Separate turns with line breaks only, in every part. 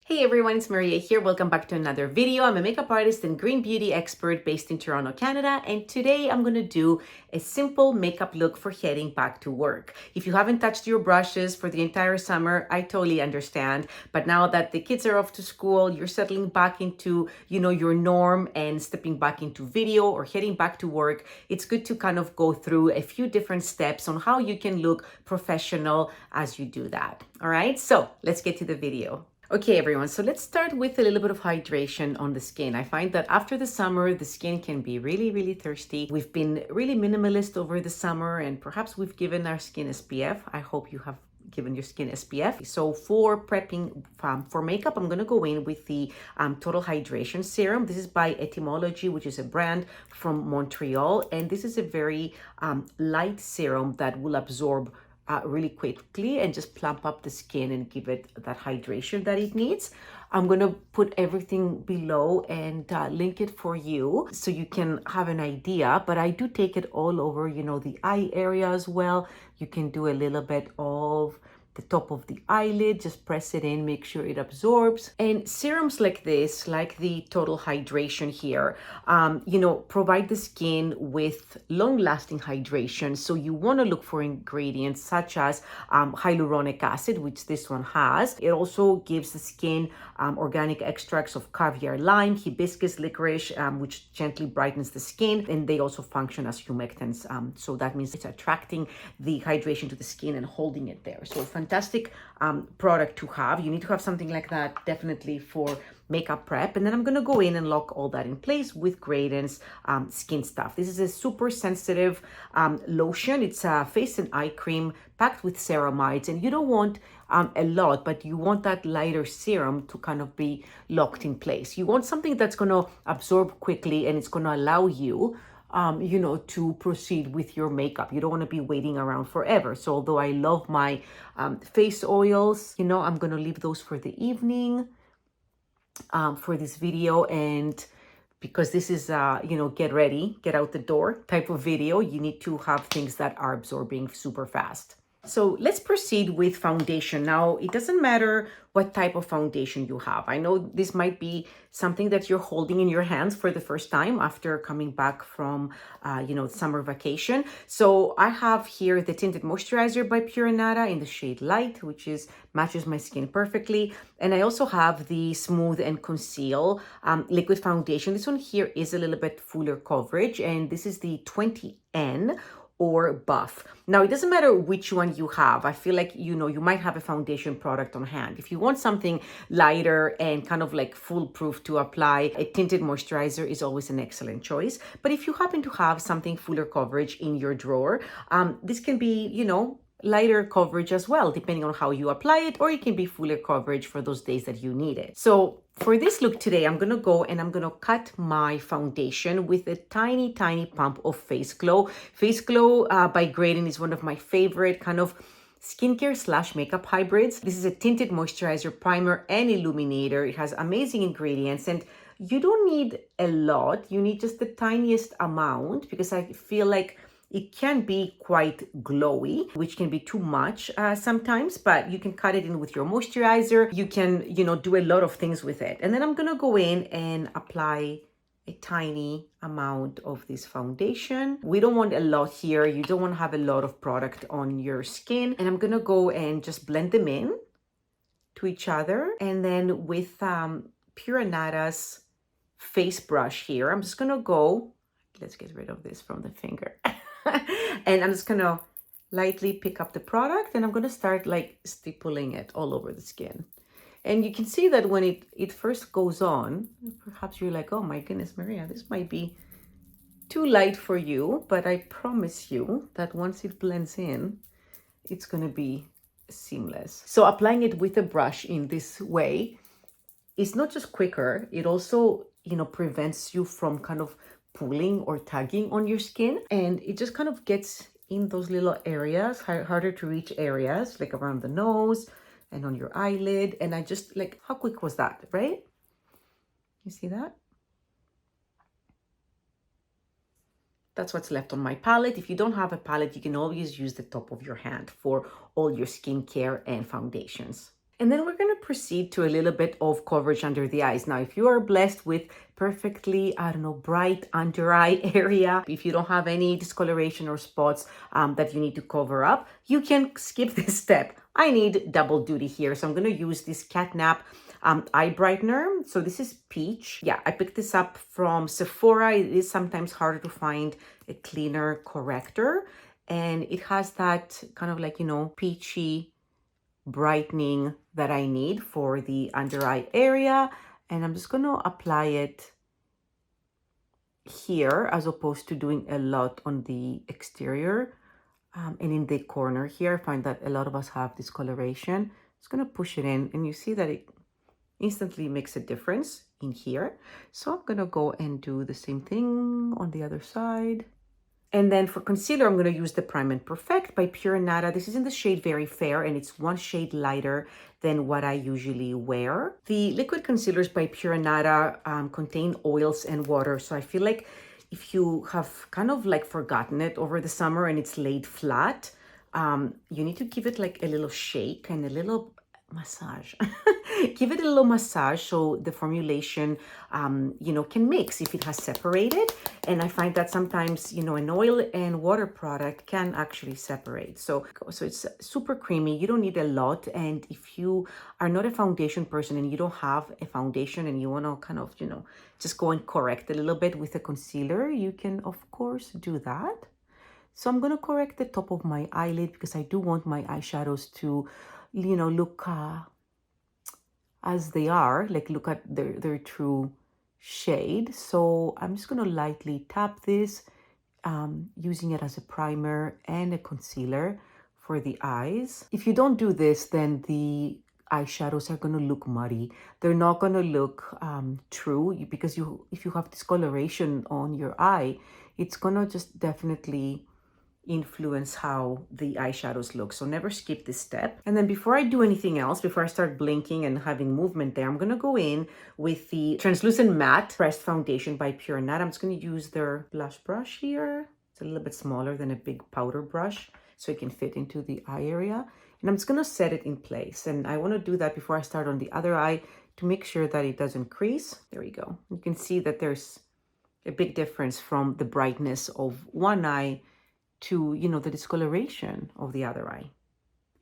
Hey everyone, it's Maria here. Welcome back to another video. I'm a makeup artist and green beauty expert based in Toronto, Canada. And today I'm going to do a simple makeup look for heading back to work. If you haven't touched your brushes for the entire summer, I totally understand. But now that the kids are off to school, you're settling back into, your norm and stepping back into video or heading back to work. It's good to kind of go through a few different steps on how you can look professional as you do that. All right, so let's get to the video. Okay, everyone, so let's start with a little bit of hydration on the skin. I find that after the summer, the skin can be really, really thirsty. We've been really minimalist over the summer and perhaps we've given our skin SPF. I hope you have given your skin SPF. So for prepping for makeup, I'm gonna go in with the Total Hydration Serum. This is by Etymologie, which is a brand from Montreal. And this is a very light serum that will absorb really quickly and just plump up the skin and give it that hydration that it needs. I'm gonna put everything below and link it for you so you can have an idea, but I do take it all over, the eye area as well. You can do a little bit of the top of the eyelid, just press it in, make sure it absorbs. And serums like this, like the Total Hydration here, provide the skin with long-lasting hydration. So you want to look for ingredients such as hyaluronic acid, which this one has. It also gives the skin organic extracts of caviar, lime, hibiscus, licorice, which gently brightens the skin. And they also function as humectants. So that means it's attracting the hydration to the skin and holding it there. So fantastic product to have. You need to have something like that definitely for makeup prep. And then I'm gonna go in and lock all that in place with Graydon's skin stuff. This is a super sensitive lotion. It's a face and eye cream packed with ceramides, and you don't want a lot, but you want that lighter serum to kind of be locked in place. You want something that's gonna absorb quickly and it's gonna allow you to proceed with your makeup. You don't want to be waiting around forever. So although I love my face oils, I'm going to leave those for the evening for this video. And because this is, get ready, get out the door type of video, you need to have things that are absorbing super fast. So let's proceed with foundation. Now, it doesn't matter what type of foundation you have. I know this might be something that you're holding in your hands for the first time after coming back from, summer vacation. So I have here the Tinted Moisturizer by Pure Anada in the shade Light, which matches my skin perfectly. And I also have the Smooth and Conceal Liquid Foundation. This one here is a little bit fuller coverage, and this is the 20N or buff. Now, it doesn't matter which one you have. I feel like, you might have a foundation product on hand. If you want something lighter and kind of like foolproof to apply, a tinted moisturizer is always an excellent choice. But if you happen to have something fuller coverage in your drawer, this can be, lighter coverage as well, depending on how you apply it, or it can be fuller coverage for those days that you need it. So for this look today, I'm going to go and I'm going to cut my foundation with a tiny, tiny pump of Face Glow. Face Glow by Graydon is one of my favorite kind of skincare / makeup hybrids. This is a tinted moisturizer, primer, and illuminator. It has amazing ingredients, and you don't need a lot. You need just the tiniest amount, because I feel like it can be quite glowy, which can be too much sometimes, but you can cut it in with your moisturizer. You can, do a lot of things with it. And then I'm gonna go in and apply a tiny amount of this foundation. We don't want a lot here. You don't want to have a lot of product on your skin. And I'm gonna go and just blend them in to each other. And then with Pure Anada's face brush here, I'm just gonna go, let's get rid of this from the finger. And I'm just gonna lightly pick up the product, and I'm gonna start like stippling it all over the skin. And you can see that when it first goes on, perhaps you're like, oh my goodness, Maria, this might be too light for you, but I promise you that once it blends in, it's gonna be seamless. So applying it with a brush in this way is not just quicker, it also, prevents you from kind of pulling or tugging on your skin, and it just kind of gets in those little areas, harder to reach areas, like around the nose and on your eyelid. And I just like, how quick was that, right? You see that? That's what's left on my palette. If you don't have a palette, you can always use the top of your hand for all your skincare and foundations. And then we're going to proceed to a little bit of coverage under the eyes. Now, if you are blessed with perfectly, I don't know, bright under eye area, if you don't have any discoloration or spots that you need to cover up, you can skip this step. I need double duty here. So I'm going to use this catnap eye brightener. So this is peach. Yeah, I picked this up from Sephora. It is sometimes harder to find a cleaner corrector. And it has that kind of like, you know, peachy brightening that I need for the under eye area. And I'm just going to apply it here as opposed to doing a lot on the exterior. And in the corner here, I find that a lot of us have discoloration. Just going to push it in, and you see that it instantly makes a difference in here. So I'm going to go and do the same thing on the other side. And then for concealer, I'm going to use the Prime and Perfect by Pure Anada. This is in the shade Very Fair, and it's one shade lighter than what I usually wear. The liquid concealers by Pure Anada contain oils and water. So I feel like if you have kind of like forgotten it over the summer and it's laid flat, you need to give it like a little shake and a little massage. Give it a little massage so the formulation, you know, can mix if it has separated. And I find that sometimes, you know, an oil and water product can actually separate. So it's super creamy. You don't need a lot. And if you are not a foundation person and you don't have a foundation and you want to kind of, you know, just go and correct a little bit with a concealer, you can, of course, do that. So I'm going to correct the top of my eyelid because I do want my eyeshadows to, you know, look as they are, like look at their true shade. So I'm just going to lightly tap this, using it as a primer and a concealer for the eyes. If you don't do this, then the eyeshadows are going to look muddy. They're not going to look true because if you have discoloration on your eye, it's going to just definitely influence how the eyeshadows look. So never skip this step. And then before I do anything else, before I start blinking and having movement there, I'm going to go in with the translucent matte pressed foundation by Pure Anada. I'm just going to use their blush brush here. It's a little bit smaller than a big powder brush, so it can fit into the eye area. And I'm just going to set it in place. And I want to do that before I start on the other eye to make sure that it doesn't crease. There we go. You can see that there's a big difference from the brightness of one eye to, you know, the discoloration of the other eye.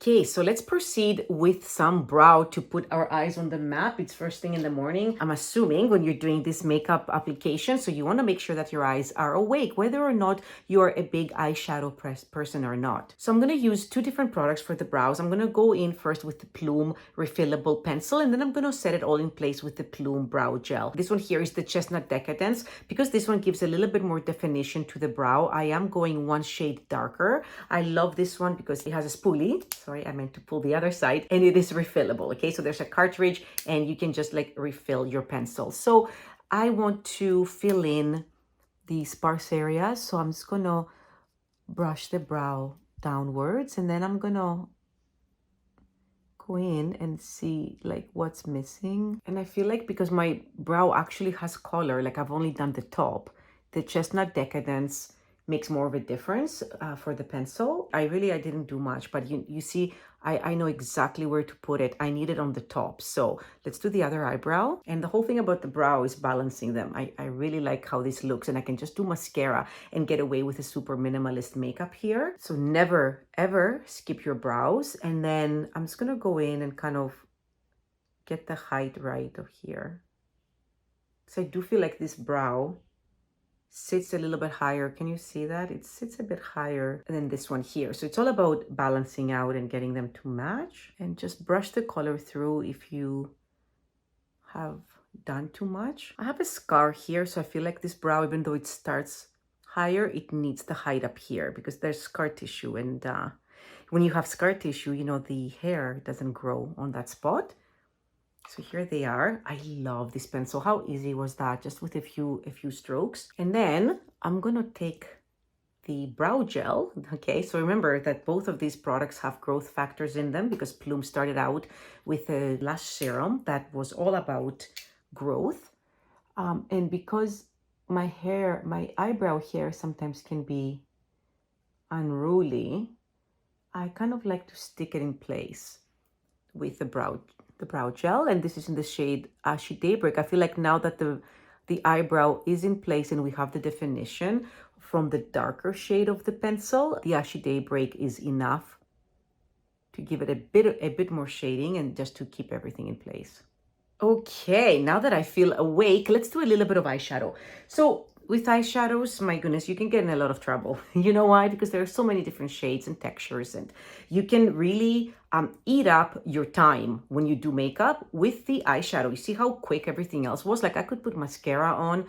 Okay, so let's proceed with some brow to put our eyes on the map. It's first thing in the morning, I'm assuming, when you're doing this makeup application. So you want to make sure that your eyes are awake, whether or not you're a big eyeshadow person or not. So I'm going to use two different products for the brows. I'm going to go in first with the Plume Refillable Pencil, and then I'm going to set it all in place with the Plume Brow Gel. This one here is the Chestnut Decadence. Because this one gives a little bit more definition to the brow, I am going one shade darker. I love this one because it has a spoolie. Sorry, I meant to pull the other side, and it is refillable. Okay, so there's a cartridge and you can just like refill your pencil. So I want to fill in the sparse areas. So I'm just gonna brush the brow downwards, and then I'm gonna go in and see like what's missing. And I feel like because my brow actually has color, like I've only done the top, the Chestnut Decadence makes more of a difference for the pencil. I didn't do much, but you see, I know exactly where to put it. I need it on the top. So let's do the other eyebrow. And the whole thing about the brow is balancing them. I really like how this looks, and I can just do mascara and get away with a super minimalist makeup here. So never, ever skip your brows. And then I'm just gonna go in and kind of get the height right of here. So I do feel like this brow sits a little bit higher. Can you see that? It sits a bit higher than this one here. So it's all about balancing out and getting them to match. And just brush the color through if you have done too much. I have a scar here, so I feel like this brow, even though it starts higher, it needs the height up here because there's scar tissue. And when you have scar tissue, you know, the hair doesn't grow on that spot. So here they are. I love this pencil. How easy was that? Just with a few strokes. And then I'm gonna take the brow gel. Okay, so remember that both of these products have growth factors in them because Plume started out with a lash serum that was all about growth. And because my eyebrow hair sometimes can be unruly, I kind of like to stick it in place with the brow gel, and this is in the shade Ashy Daybreak. I feel like now that the eyebrow is in place and we have the definition from the darker shade of the pencil, the Ashy Daybreak is enough to give it a bit more shading and just to keep everything in place. Okay, now that I feel awake, let's do a little bit of eyeshadow. So with eyeshadows, my goodness, you can get in a lot of trouble. You know why? Because there are so many different shades and textures, and you can really eat up your time when you do makeup with the eyeshadow. You see how quick everything else was? Like I could put mascara on,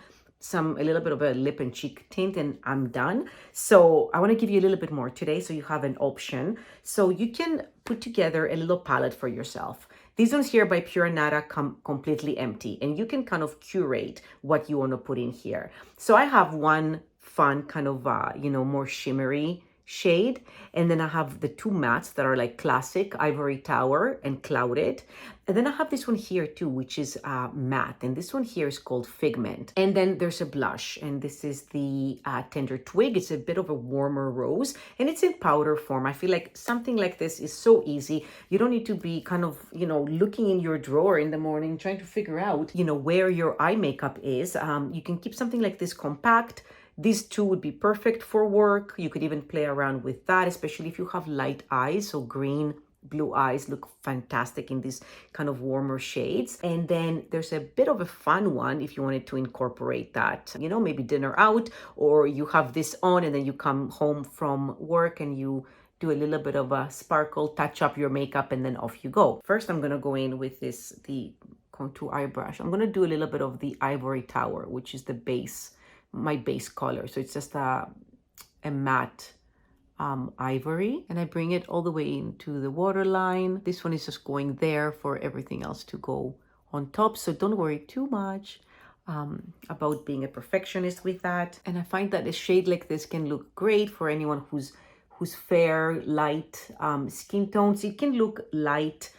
a little bit of a lip and cheek tint, and I'm done. So I want to give you a little bit more today so you have an option. So you can put together a little palette for yourself. These ones here by Pure Anada come completely empty, and you can kind of curate what you want to put in here. So I have one fun kind of, more shimmery shade, and then I have the two mattes that are like classic Ivory Tower and Clouded. And then I have this one here too, which is matte, and this one here is called Figment. And then there's a blush, and this is the Tender Twig. It's a bit of a warmer rose, and it's in powder form. I feel like something like this is so easy. You don't need to be kind of, looking in your drawer in the morning, trying to figure out, where your eye makeup is. You can keep something like this compact. These two would be perfect for work. You could even play around with that, especially if you have light eyes. So green, blue eyes look fantastic in these kind of warmer shades. And then there's a bit of a fun one if you wanted to incorporate that, maybe dinner out, or you have this on and then you come home from work and you do a little bit of a sparkle, touch up your makeup, and then off you go. First, I'm going to go in with the contour eye brush. I'm going to do a little bit of the Ivory Tower, which is the base, my base color. So it's just a matte ivory, and I bring it all the way into the waterline. This one is just going there for everything else to go on top. So don't worry too much about being a perfectionist with that. And I find that a shade like this can look great for anyone who's fair, light skin tones. It can look light,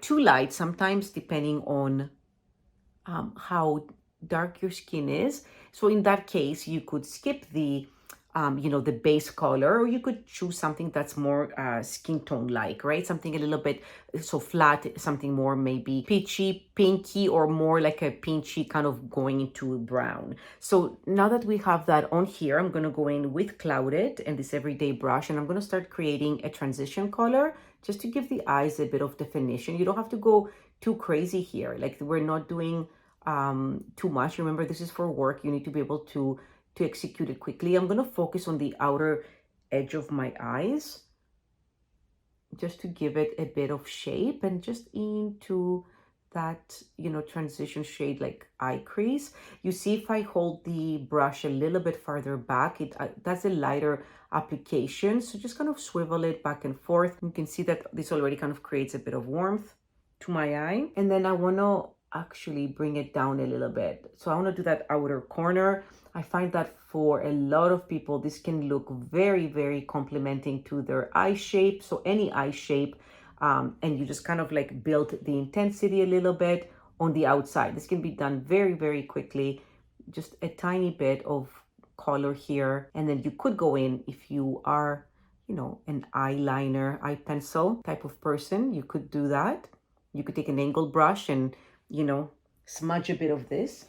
too light sometimes, depending on how dark your skin is. So in that case, you could skip the the base color, or you could choose something that's more skin tone like, right? Something a little bit so flat, something more maybe peachy, pinky, or more like a pinchy kind of going into brown. So now that we have that on here, I'm going to go in with Clouded and this everyday brush, and I'm going to start creating a transition color just to give the eyes a bit of definition. You don't have to go too crazy here. Like we're not doing too much. Remember, this is for work. You need to be able to execute it quickly. I'm going to focus on the outer edge of my eyes just to give it a bit of shape, and just into that, transition shade like eye crease. You see, if I hold the brush a little bit farther back, that's a lighter application. So just kind of swivel it back and forth. You can see that this already kind of creates a bit of warmth to my eye. And then I want to actually bring it down a little bit. So I want to do that outer corner. I find that for a lot of people, this can look very, very complimenting to their eye shape. So any eye shape, and you just kind of like build the intensity a little bit on the outside. This can be done very, very quickly. Just a tiny bit of color here. And then you could go in, if you are, an eyeliner, eye pencil type of person, you could do that. You could take an angled brush and smudge a bit of this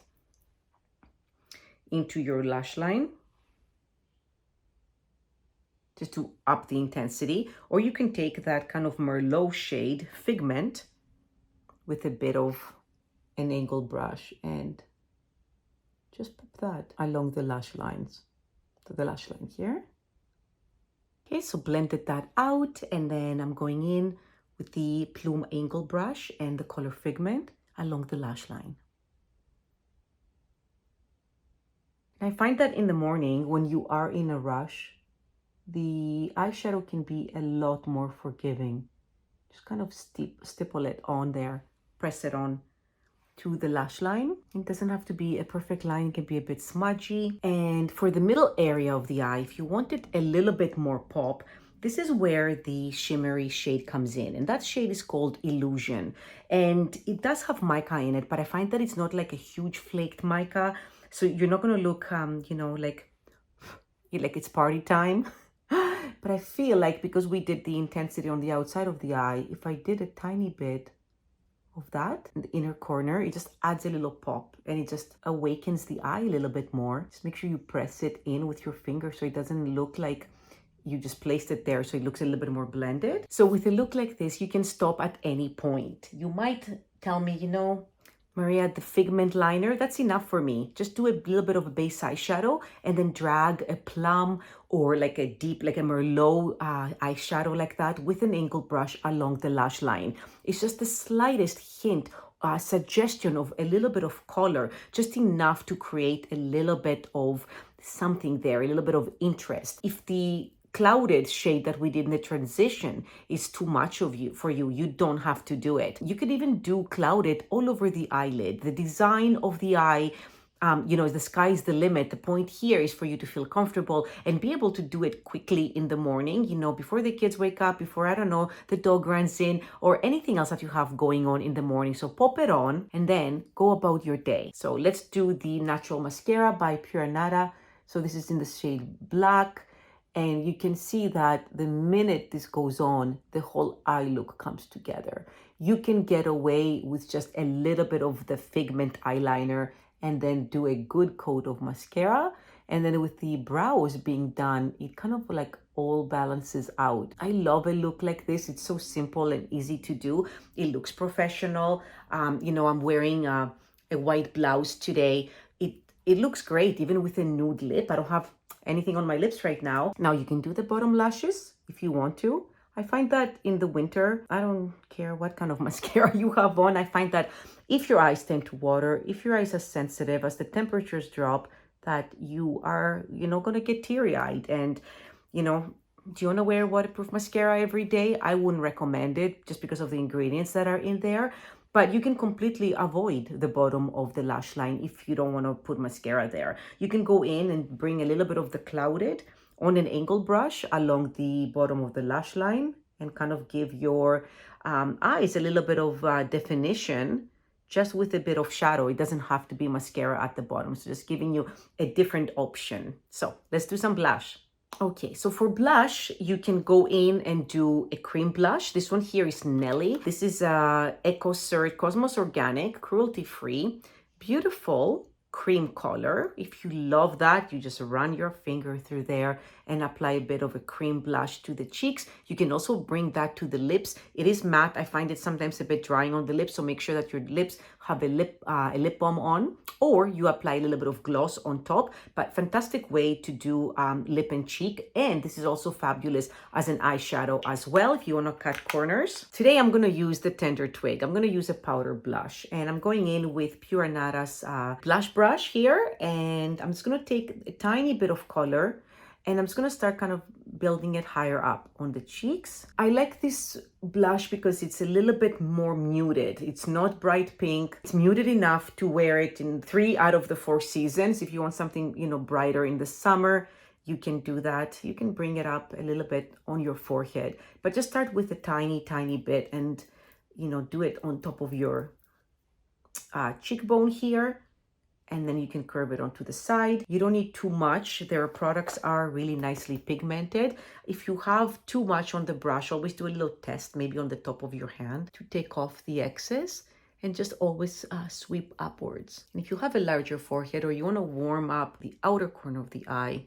into your lash line just to up the intensity. Or you can take that kind of Merlot shade Figment with a bit of an angled brush and just put that along the lash lines. So the lash line here. Okay, so blended that out, and then I'm going in with the Plume angle brush and the color Figment along the lash line. And I find that in the morning, when you are in a rush, the eyeshadow can be a lot more forgiving. Just kind of stipple it on there, press it on to the lash line. It doesn't have to be a perfect line, it can be a bit smudgy. And for the middle area of the eye, if you wanted a little bit more pop, this is where the shimmery shade comes in, and that shade is called Illusion. And it does have mica in it, but I find that it's not like a huge flaked mica. So you're not going to look, like it's party time. But I feel like because we did the intensity on the outside of the eye, if I did a tiny bit of that in the inner corner, it just adds a little pop and it just awakens the eye a little bit more. Just make sure you press it in with your finger so it doesn't look like you just placed it there, so it looks a little bit more blended. So with a look like this, you can stop at any point. You might tell me, you know, Maria, the figment liner, that's enough for me. Just do a little bit of a base eyeshadow and then drag a plum or like a deep, like a Merlot eyeshadow like that with an angled brush along the lash line. It's just the slightest hint, suggestion of a little bit of color, just enough to create a little bit of something there, a little bit of interest. If the clouded shade that we did in the transition is too much for you, you don't have to do it. You could even do clouded all over the eyelid. The design of the eye, you know, the sky's the limit. The point here is for you to feel comfortable and be able to do it quickly in the morning, you know, before the kids wake up, before, I don't know, the dog runs in or anything else that you have going on in the morning. So pop it on and then go about your day. So let's do the natural mascara by Pure Anada. So this is in the shade Black. And you can see that the minute this goes on, the whole eye look comes together. You can get away with just a little bit of the figment eyeliner and then do a good coat of mascara. And then with the brows being done, it kind of like all balances out. I love a look like this. It's so simple and easy to do. It looks professional. You know, I'm wearing a white blouse today. It looks great, even with a nude lip. I don't have anything on my lips right now. Now you can do the bottom lashes if you want to. I find that in the winter, I don't care what kind of mascara you have on. I find that if your eyes tend to water, if your eyes are sensitive, as the temperatures drop, that you are, you know, gonna get teary-eyed. And, you know, do you want to wear waterproof mascara every day? I wouldn't recommend it just because of the ingredients that are in there. But you can completely avoid the bottom of the lash line if you don't want to put mascara there. You can go in and bring a little bit of the clouded on an angled brush along the bottom of the lash line and kind of give your eyes a little bit of definition just with a bit of shadow. It doesn't have to be mascara at the bottom. So just giving you a different option. So let's do some blush. Okay, so for blush, you can go in and do a cream blush. This one here is Nelly. This is EcoCert Cosmos Organic, cruelty-free, beautiful cream color. If you love that, you just run your finger through there and apply a bit of a cream blush to the cheeks. You can also bring that to the lips. It is matte. I find it sometimes a bit drying on the lips, so make sure that your lips have a lip balm on, or you apply a little bit of gloss on top. But fantastic way to do lip and cheek. And this is also fabulous as an eyeshadow as well if you want to cut corners. Today I'm going to use the Tender Twig. I'm going to use a powder blush, and I'm going in with Pure Anada's blush brush here, and I'm just going to take a tiny bit of color and I'm just going to start kind of building it higher up on the cheeks. I like this blush because it's a little bit more muted. It's not bright pink. It's muted enough to wear it in 3 out of the 4 seasons. If you want something, you know, brighter in the summer, you can do that. You can bring it up a little bit on your forehead, but just start with a tiny bit and, you know, do it on top of your cheekbone here. And then you can curve it onto the side. You don't need too much. Their products are really nicely pigmented. If you have too much on the brush, always do a little test, maybe on the top of your hand, to take off the excess, and just always sweep upwards. And if you have a larger forehead or you want to warm up the outer corner of the eye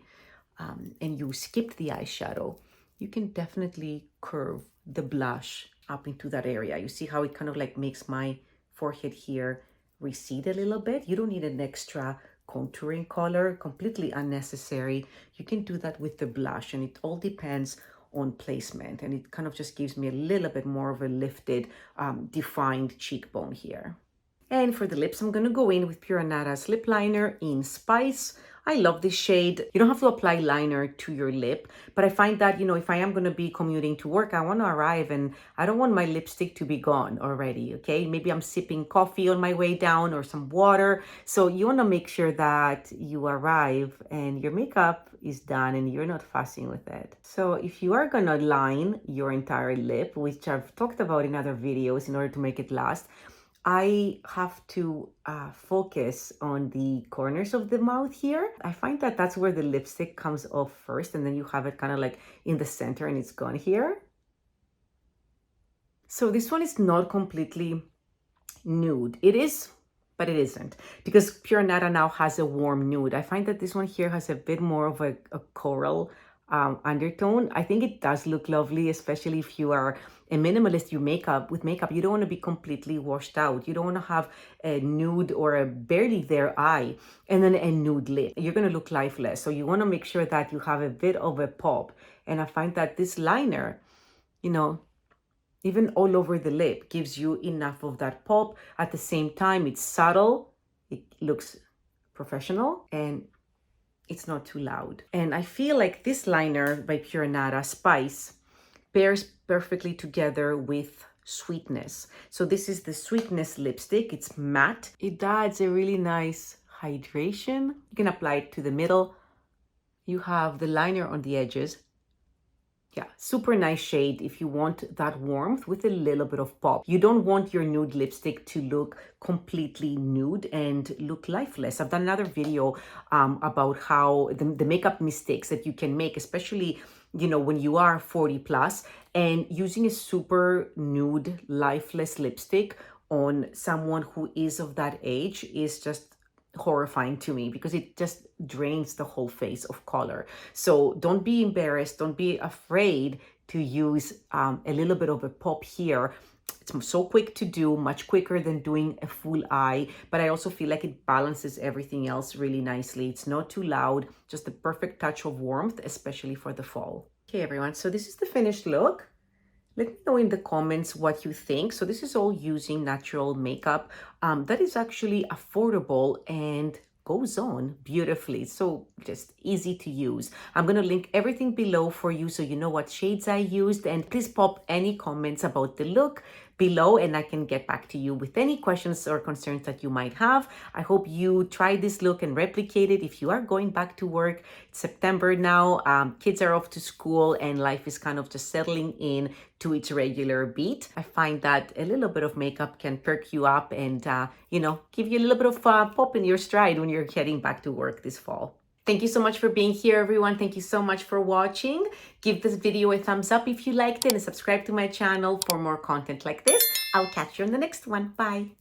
and you skipped the eyeshadow, you can definitely curve the blush up into that area. You see how it kind of like makes my forehead here recede a little bit. You don't need an extra contouring color, completely unnecessary. You can do that with the blush, and it all depends on placement, and it kind of just gives me a little bit more of a lifted, defined cheekbone here. And for the lips, I'm going to go in with Pure Anada's lip liner in Spice. I love this shade. You don't have to apply liner to your lip, but I find that, you know, if I am going to be commuting to work, I want to arrive and I don't want my lipstick to be gone already, okay? Maybe I'm sipping coffee on my way down or some water. So you want to make sure that you arrive and your makeup is done and you're not fussing with it. So if you are going to line your entire lip, which I've talked about in other videos in order to make it last, I have to focus on the corners of the mouth here. I find that that's where the lipstick comes off first, and then you have it kind of like in the center and it's gone here. So this one is not completely nude. It is, but it isn't, because Pure Anada now has a warm nude. I find that this one here has a bit more of a coral undertone. I think it does look lovely, especially if you are a minimalist. With makeup, you don't want to be completely washed out. You don't want to have a nude or a barely there eye and then a nude lip. You're going to look lifeless. So you want to make sure that you have a bit of a pop. And I find that this liner, you know, even all over the lip, gives you enough of that pop. At the same time, it's subtle, it looks professional, and it's not too loud. And I feel like this liner by Pure Anada, Spice, pairs perfectly together with Sweetness. So this is the Sweetness lipstick. It's matte. It adds a really nice hydration. You can apply it to the middle. You have the liner on the edges. Yeah, super nice shade if you want that warmth with a little bit of pop. You don't want your nude lipstick to look completely nude and look lifeless. I've done another video about how the makeup mistakes that you can make, especially, you know, when you are 40 plus, and using a super nude, lifeless lipstick on someone who is of that age is just horrifying to me, because it just drains the whole face of color. So don't be embarrassed, don't be afraid to use a little bit of a pop here. It's so quick to do, much quicker than doing a full eye, but I also feel like it balances everything else really nicely. It's not too loud, just the perfect touch of warmth, especially for the fall. Okay, everyone, so this is the finished look. Let me know in the comments what you think. So this is all using natural makeup that is actually affordable and goes on beautifully. So just easy to use. I'm going to link everything below for you so you know what shades I used. And please pop any comments about the look below and I can get back to you with any questions or concerns that you might have. I hope you try this look and replicate it if you are going back to work. It's September now, kids are off to school and life is kind of just settling in to its regular beat. I find that a little bit of makeup can perk you up and, you know, give you a little bit of pop in your stride when you're heading back to work this fall. Thank you so much for being here, everyone. Thank you so much for watching. Give this video a thumbs up if you liked it and subscribe to my channel for more content like this. I'll catch you on the next one. Bye.